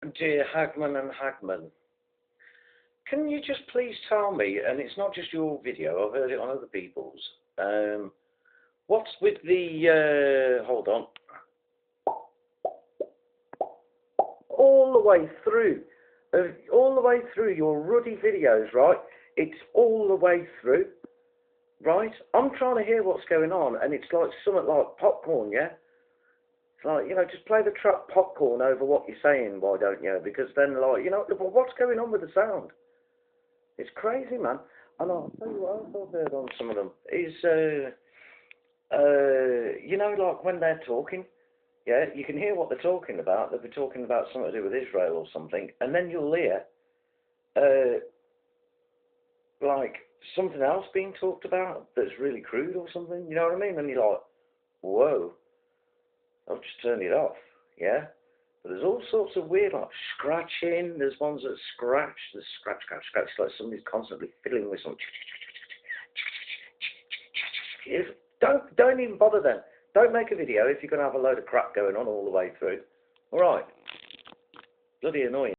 Dear Hagman and Hagman, can you just please tell me, and it's not just your video, I've heard it on other people's, what's with the, hold on, all the way through your ruddy videos, right? It's all the way through, right? I'm trying to hear what's going on, and it's like something like popcorn, yeah? It's like, just play the track popcorn over what you're saying, why don't you? Because then, like, well, what's going on with the sound? It's crazy, man. And I'll tell you what else I've heard on some of them is, like when they're talking, yeah, you can hear what they're talking about. They'll be talking about something to do with Israel or something, and then you'll hear, uh, like something else being talked about that's really crude or something. You know what I mean? And you're like, whoa, I've just turned it off. Yeah. But there's all sorts of weird, like scratching. There's ones that scratch. There's scratch, scratch, scratch. Like somebody's constantly fiddling with something. Don't even bother then. Don't make a video if you're going to have a load of crap going on all the way through. All right. Bloody annoying.